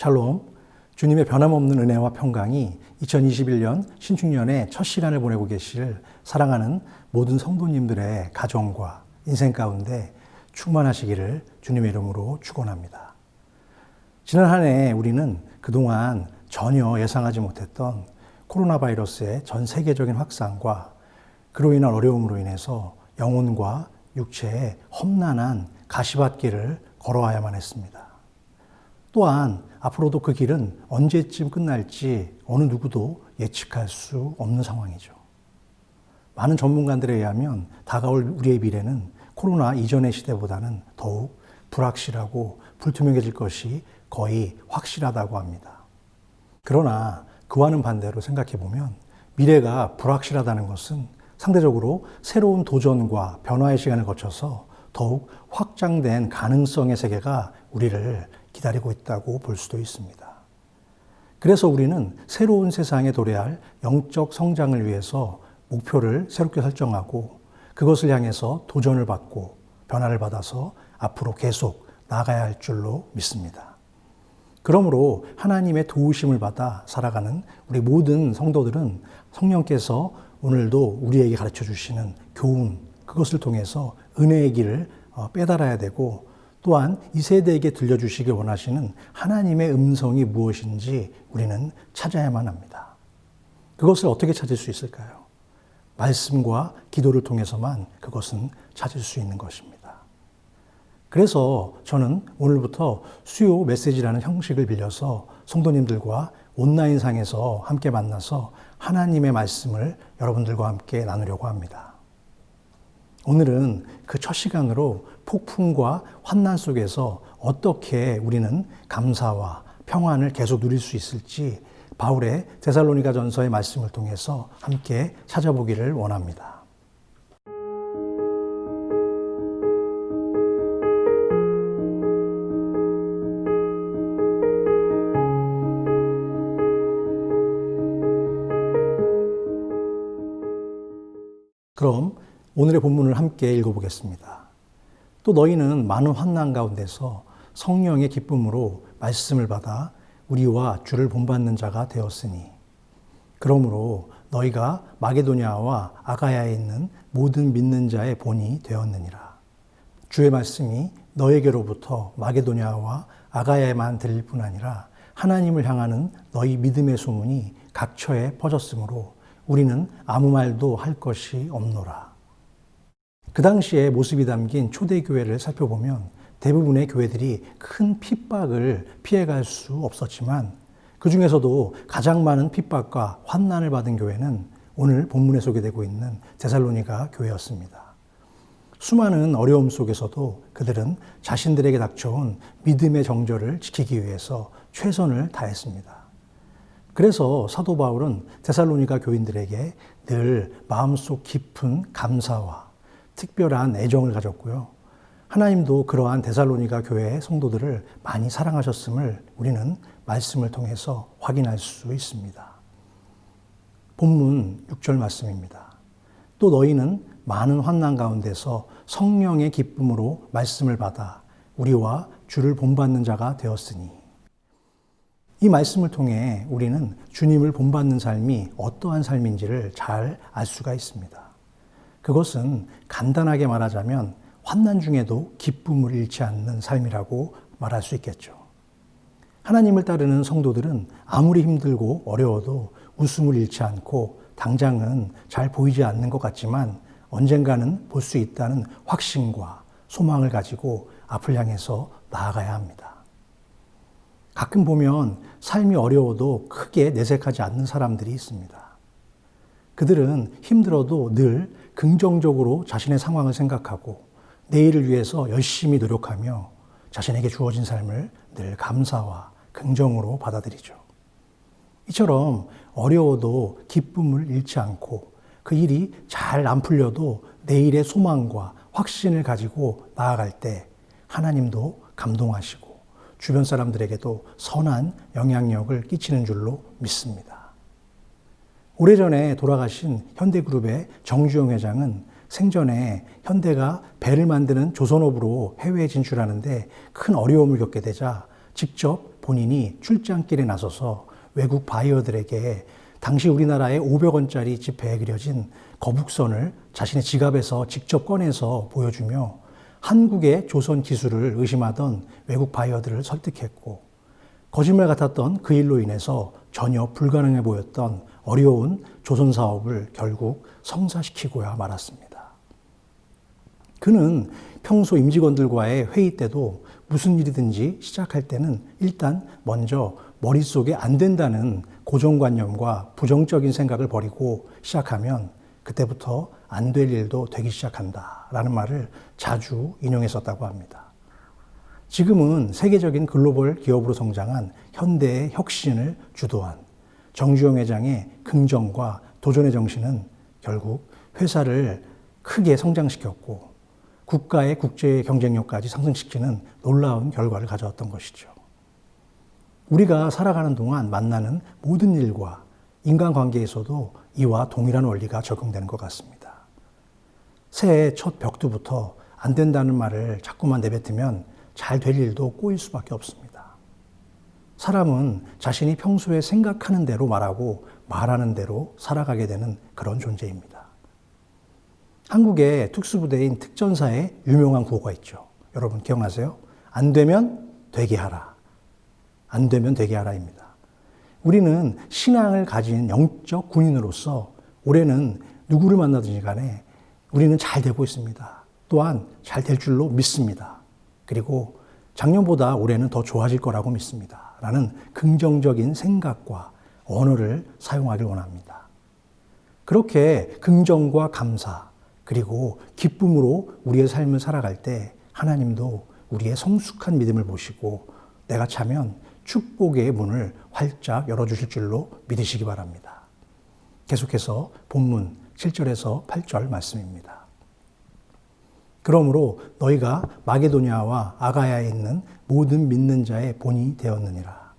샬롬, 주님의 변함없는 은혜와 평강이 2021년 신축년의 첫 시간을 보내고 계실 사랑하는 모든 성도님들의 가정과 인생 가운데 충만하시기를 주님의 이름으로 축원합니다. 지난 한 해 우리는 그동안 전혀 예상하지 못했던 코로나 바이러스의 전 세계적인 확산과 그로 인한 어려움으로 인해서 영혼과 육체의 험난한 가시밭길을 걸어와야만 했습니다. 또한 앞으로도 그 길은 언제쯤 끝날지 어느 누구도 예측할 수 없는 상황이죠. 많은 전문가들에 의하면 다가올 우리의 미래는 코로나 이전의 시대보다는 더욱 불확실하고 불투명해질 것이 거의 확실하다고 합니다. 그러나 그와는 반대로 생각해 보면 미래가 불확실하다는 것은 상대적으로 새로운 도전과 변화의 시간을 거쳐서 더욱 확장된 가능성의 세계가 우리를 기다리고 있다고 볼 수도 있습니다. 그래서 우리는 새로운 세상에 도래할 영적 성장을 위해서 목표를 새롭게 설정하고 그것을 향해서 도전을 받고 변화를 받아서 앞으로 계속 나아가야 할 줄로 믿습니다. 그러므로 하나님의 도우심을 받아 살아가는 우리 모든 성도들은 성령께서 오늘도 우리에게 가르쳐 주시는 교훈, 그것을 통해서 은혜의 길을 빼달아야 되고 또한 이 세대에게 들려주시길 원하시는 하나님의 음성이 무엇인지 우리는 찾아야만 합니다. 그것을 어떻게 찾을 수 있을까요? 말씀과 기도를 통해서만 그것은 찾을 수 있는 것입니다. 그래서 저는 오늘부터 수요 메시지라는 형식을 빌려서 성도님들과 온라인상에서 함께 만나서 하나님의 말씀을 여러분들과 함께 나누려고 합니다. 오늘은 그 첫 시간으로 폭풍과 환난 속에서 어떻게 우리는 감사와 평안을 계속 누릴 수 있을지 바울의 데살로니가 전서의 말씀을 통해서 함께 찾아보기를 원합니다. 그럼 오늘의 본문을 함께 읽어보겠습니다. 또 너희는 많은 환난 가운데서 성령의 기쁨으로 말씀을 받아 우리와 주를 본받는 자가 되었으니 그러므로 너희가 마게도냐와 아가야에 있는 모든 믿는 자의 본이 되었느니라. 주의 말씀이 너희에게로부터 마게도냐와 아가야에만 들릴 뿐 아니라 하나님을 향하는 너희 믿음의 소문이 각처에 퍼졌으므로 우리는 아무 말도 할 것이 없노라. 그 당시의 모습이 담긴 초대교회를 살펴보면 대부분의 교회들이 큰 핍박을 피해갈 수 없었지만 그 중에서도 가장 많은 핍박과 환난을 받은 교회는 오늘 본문에 소개되고 있는 데살로니가 교회였습니다. 수많은 어려움 속에서도 그들은 자신들에게 닥쳐온 믿음의 정절을 지키기 위해서 최선을 다했습니다. 그래서 사도 바울은 데살로니가 교인들에게 늘 마음속 깊은 감사와 특별한 애정을 가졌고요. 하나님도 그러한 데살로니가 교회의 성도들을 많이 사랑하셨음을 우리는 말씀을 통해서 확인할 수 있습니다. 본문 6절 말씀입니다. 또 너희는 많은 환난 가운데서 성령의 기쁨으로 말씀을 받아 우리와 주를 본받는 자가 되었으니 이 말씀을 통해 우리는 주님을 본받는 삶이 어떠한 삶인지를 잘 알 수가 있습니다. 그것은 간단하게 말하자면 환난 중에도 기쁨을 잃지 않는 삶이라고 말할 수 있겠죠. 하나님을 따르는 성도들은 아무리 힘들고 어려워도 웃음을 잃지 않고 당장은 잘 보이지 않는 것 같지만 언젠가는 볼 수 있다는 확신과 소망을 가지고 앞을 향해서 나아가야 합니다. 가끔 보면 삶이 어려워도 크게 내색하지 않는 사람들이 있습니다. 그들은 힘들어도 늘 긍정적으로 자신의 상황을 생각하고 내일을 위해서 열심히 노력하며 자신에게 주어진 삶을 늘 감사와 긍정으로 받아들이죠. 이처럼 어려워도 기쁨을 잃지 않고 그 일이 잘 안 풀려도 내일의 소망과 확신을 가지고 나아갈 때 하나님도 감동하시고 주변 사람들에게도 선한 영향력을 끼치는 줄로 믿습니다. 오래전에 돌아가신 현대그룹의 정주영 회장은 생전에 현대가 배를 만드는 조선업으로 해외에 진출하는데 큰 어려움을 겪게 되자 직접 본인이 출장길에 나서서 외국 바이어들에게 당시 우리나라의 500원짜리 지폐에 그려진 거북선을 자신의 지갑에서 직접 꺼내서 보여주며 한국의 조선 기술을 의심하던 외국 바이어들을 설득했고, 거짓말 같았던 그 일로 인해서 전혀 불가능해 보였던 어려운 조선 사업을 결국 성사시키고야 말았습니다. 그는 평소 임직원들과의 회의 때도 무슨 일이든지 시작할 때는 일단 먼저 머릿속에 안 된다는 고정관념과 부정적인 생각을 버리고 시작하면 그때부터 안 될 일도 되기 시작한다 라는 말을 자주 인용했었다고 합니다. 지금은 세계적인 글로벌 기업으로 성장한 현대의 혁신을 주도한 정주영 회장의 긍정과 도전의 정신은 결국 회사를 크게 성장시켰고 국가의 국제 경쟁력까지 상승시키는 놀라운 결과를 가져왔던 것이죠. 우리가 살아가는 동안 만나는 모든 일과 인간관계에서도 이와 동일한 원리가 적용되는 것 같습니다. 새해 첫 벽두부터 안 된다는 말을 자꾸만 내뱉으면 잘 될 일도 꼬일 수밖에 없습니다. 사람은 자신이 평소에 생각하는 대로 말하고 말하는 대로 살아가게 되는 그런 존재입니다. 한국의 특수부대인 특전사에 유명한 구호가 있죠. 여러분 기억나세요? 안 되면 되게 하라. 안 되면 되게 하라입니다. 우리는 신앙을 가진 영적 군인으로서 올해는 누구를 만나든지 간에 우리는 잘 되고 있습니다. 또한 잘 될 줄로 믿습니다. 그리고 작년보다 올해는 더 좋아질 거라고 믿습니다. 라는 긍정적인 생각과 언어를 사용하길 원합니다. 그렇게 긍정과 감사 그리고 기쁨으로 우리의 삶을 살아갈 때 하나님도 우리의 성숙한 믿음을 보시고 내가 차면 축복의 문을 활짝 열어주실 줄로 믿으시기 바랍니다. 계속해서 본문 7절에서 8절 말씀입니다. 그러므로 너희가 마게도냐와 아가야에 있는 모든 믿는 자의 본이 되었느니라.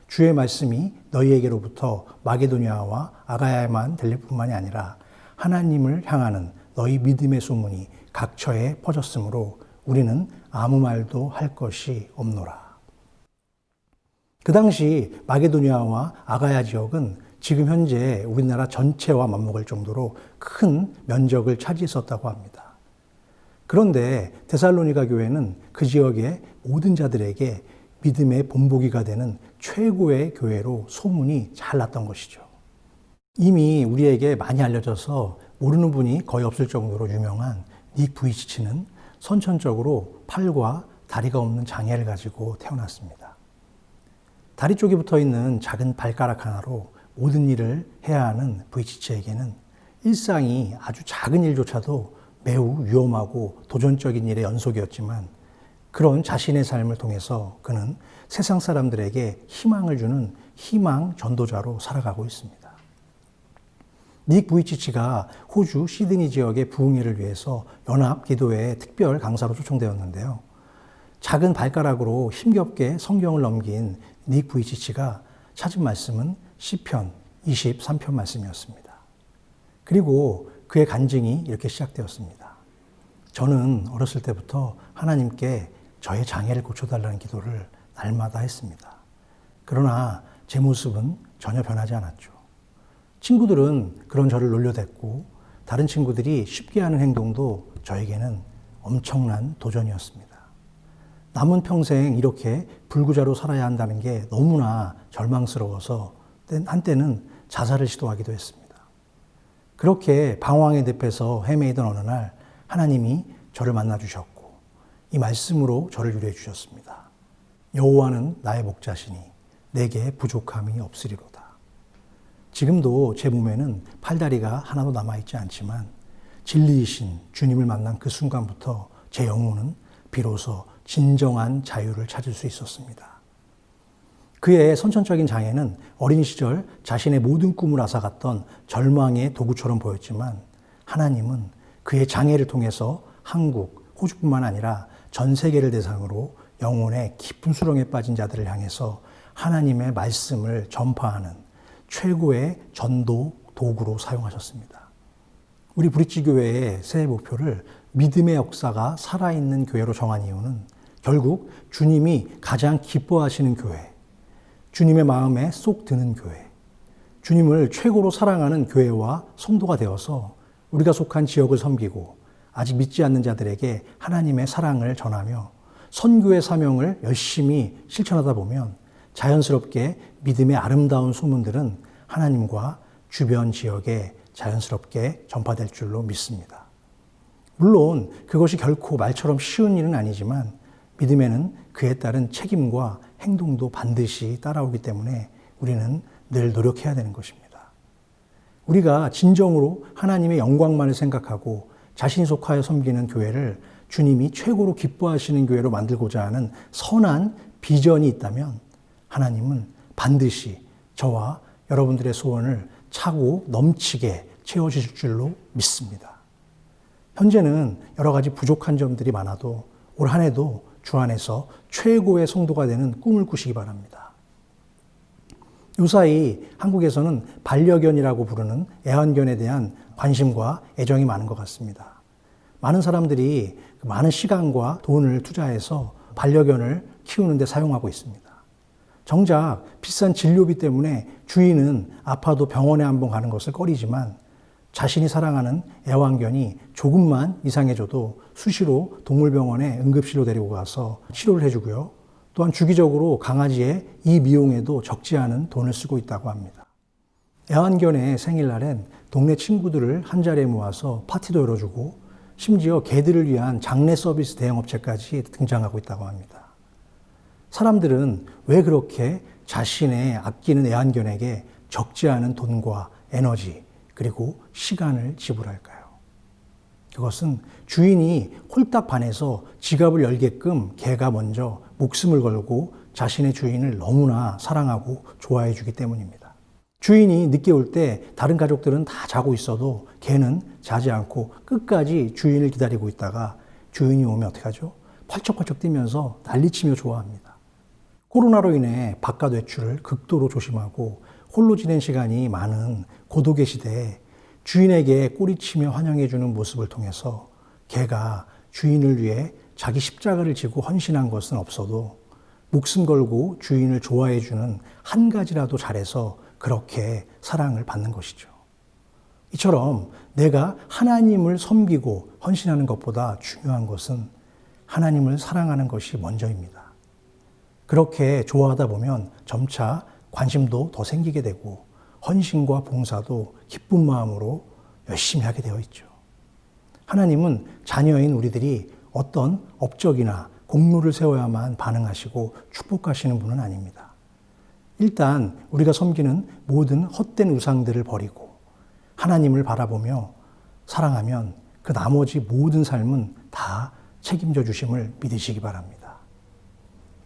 주의 말씀이 너희에게로부터 마게도냐와 아가야에만 들릴 뿐만이 아니라 하나님을 향하는 너희 믿음의 소문이 각처에 퍼졌으므로 우리는 아무 말도 할 것이 없노라. 그 당시 마게도냐와 아가야 지역은 지금 현재 우리나라 전체와 맞먹을 정도로 큰 면적을 차지했었다고 합니다. 그런데 데살로니가 교회는 그 지역의 모든 자들에게 믿음의 본보기가 되는 최고의 교회로 소문이 잘 났던 것이죠. 이미 우리에게 많이 알려져서 모르는 분이 거의 없을 정도로 유명한 닉 부이치치는 선천적으로 팔과 다리가 없는 장애를 가지고 태어났습니다. 다리 쪽에 붙어 있는 작은 발가락 하나로 모든 일을 해야 하는 부이치치에게는 일상이 아주 작은 일조차도 매우 위험하고 도전적인 일의 연속이었지만 그런 자신의 삶을 통해서 그는 세상 사람들에게 희망을 주는 희망 전도자로 살아가고 있습니다. 닉 부이치치가 호주 시드니 지역의 부흥회를 위해서 연합기도회에 특별 강사로 초청되었는데요. 작은 발가락으로 힘겹게 성경을 넘긴 닉 부이치치가 찾은 말씀은 시편 23편 말씀이었습니다. 그리고 그의 간증이 이렇게 시작되었습니다. 저는 어렸을 때부터 하나님께 저의 장애를 고쳐달라는 기도를 날마다 했습니다. 그러나 제 모습은 전혀 변하지 않았죠. 친구들은 그런 저를 놀려댔고 다른 친구들이 쉽게 하는 행동도 저에게는 엄청난 도전이었습니다. 남은 평생 이렇게 불구자로 살아야 한다는 게 너무나 절망스러워서 한때는 자살을 시도하기도 했습니다. 그렇게 방황의 늪에서 헤매이던 어느 날 하나님이 저를 만나주셨고 이 말씀으로 저를 유래해 주셨습니다. 여호와는 나의 목자시니 내게 부족함이 없으리로다. 지금도 제 몸에는 팔다리가 하나도 남아있지 않지만 진리이신 주님을 만난 그 순간부터 제 영혼은 비로소 진정한 자유를 찾을 수 있었습니다. 그의 선천적인 장애는 어린 시절 자신의 모든 꿈을 앗아갔던 절망의 도구처럼 보였지만 하나님은 그의 장애를 통해서 한국, 호주뿐만 아니라 전 세계를 대상으로 영혼의 깊은 수렁에 빠진 자들을 향해서 하나님의 말씀을 전파하는 최고의 전도 도구로 사용하셨습니다. 우리 브릿지 교회의 새해 목표를 믿음의 역사가 살아있는 교회로 정한 이유는 결국 주님이 가장 기뻐하시는 교회, 주님의 마음에 쏙 드는 교회, 주님을 최고로 사랑하는 교회와 성도가 되어서 우리가 속한 지역을 섬기고 아직 믿지 않는 자들에게 하나님의 사랑을 전하며 선교의 사명을 열심히 실천하다 보면 자연스럽게 믿음의 아름다운 소문들은 하나님과 주변 지역에 자연스럽게 전파될 줄로 믿습니다. 물론 그것이 결코 말처럼 쉬운 일은 아니지만 믿음에는 그에 따른 책임과 행동도 반드시 따라오기 때문에 우리는 늘 노력해야 되는 것입니다. 우리가 진정으로 하나님의 영광만을 생각하고 자신이 속하여 섬기는 교회를 주님이 최고로 기뻐하시는 교회로 만들고자 하는 선한 비전이 있다면 하나님은 반드시 저와 여러분들의 소원을 차고 넘치게 채워주실 줄로 믿습니다. 현재는 여러 가지 부족한 점들이 많아도 올 한 해도 주 안에서 최고의 성도가 되는 꿈을 꾸시기 바랍니다. 요사이 한국에서는 반려견이라고 부르는 애완견에 대한 관심과 애정이 많은 것 같습니다. 많은 사람들이 많은 시간과 돈을 투자해서 반려견을 키우는 데 사용하고 있습니다. 정작 비싼 진료비 때문에 주인은 아파도 병원에 한번 가는 것을 꺼리지만 자신이 사랑하는 애완견이 조금만 이상해져도 수시로 동물병원에 응급실로 데리고 가서 치료를 해주고요. 또한 주기적으로 강아지의 이 미용에도 적지 않은 돈을 쓰고 있다고 합니다. 애완견의 생일날엔 동네 친구들을 한자리에 모아서 파티도 열어주고 심지어 개들을 위한 장례 서비스 대행업체까지 등장하고 있다고 합니다. 사람들은 왜 그렇게 자신의 아끼는 애완견에게 적지 않은 돈과 에너지 그리고 시간을 지불할까요? 그것은 주인이 홀딱 반해서 지갑을 열게끔 개가 먼저 목숨을 걸고 자신의 주인을 너무나 사랑하고 좋아해 주기 때문입니다. 주인이 늦게 올 때 다른 가족들은 다 자고 있어도 개는 자지 않고 끝까지 주인을 기다리고 있다가 주인이 오면 어떻게 하죠? 펄쩍펄쩍 뛰면서 난리치며 좋아합니다. 코로나로 인해 바깥 외출을 극도로 조심하고 홀로 지낸 시간이 많은 고독의 시대에 주인에게 꼬리치며 환영해주는 모습을 통해서 개가 주인을 위해 자기 십자가를 지고 헌신한 것은 없어도 목숨 걸고 주인을 좋아해주는 한 가지라도 잘해서 그렇게 사랑을 받는 것이죠. 이처럼 내가 하나님을 섬기고 헌신하는 것보다 중요한 것은 하나님을 사랑하는 것이 먼저입니다. 그렇게 좋아하다 보면 점차 관심도 더 생기게 되고 헌신과 봉사도 기쁜 마음으로 열심히 하게 되어 있죠. 하나님은 자녀인 우리들이 어떤 업적이나 공로를 세워야만 반응하시고 축복하시는 분은 아닙니다. 일단 우리가 섬기는 모든 헛된 우상들을 버리고 하나님을 바라보며 사랑하면 그 나머지 모든 삶은 다 책임져 주심을 믿으시기 바랍니다.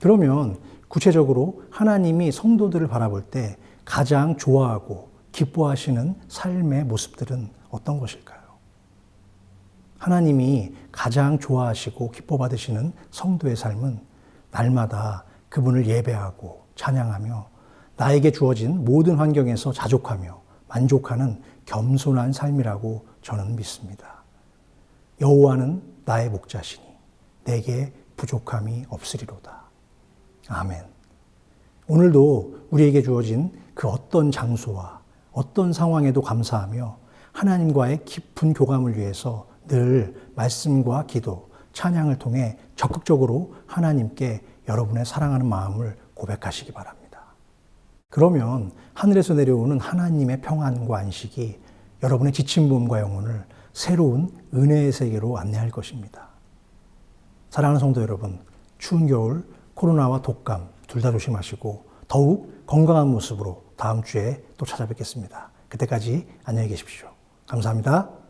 그러면 구체적으로 하나님이 성도들을 바라볼 때 가장 좋아하고 기뻐하시는 삶의 모습들은 어떤 것일까요? 하나님이 가장 좋아하시고 기뻐 받으시는 성도의 삶은 날마다 그분을 예배하고 찬양하며 나에게 주어진 모든 환경에서 자족하며 만족하는 겸손한 삶이라고 저는 믿습니다. 여호와는 나의 목자시니 내게 부족함이 없으리로다. 아멘. 오늘도 우리에게 주어진 그 어떤 장소와 어떤 상황에도 감사하며 하나님과의 깊은 교감을 위해서 늘 말씀과 기도, 찬양을 통해 적극적으로 하나님께 여러분의 사랑하는 마음을 고백하시기 바랍니다. 그러면 하늘에서 내려오는 하나님의 평안과 안식이 여러분의 지친 몸과 영혼을 새로운 은혜의 세계로 안내할 것입니다. 사랑하는 성도 여러분, 추운 겨울 코로나와 독감 둘 다 조심하시고 더욱 건강한 모습으로 다음 주에 또 찾아뵙겠습니다. 그때까지 안녕히 계십시오. 감사합니다.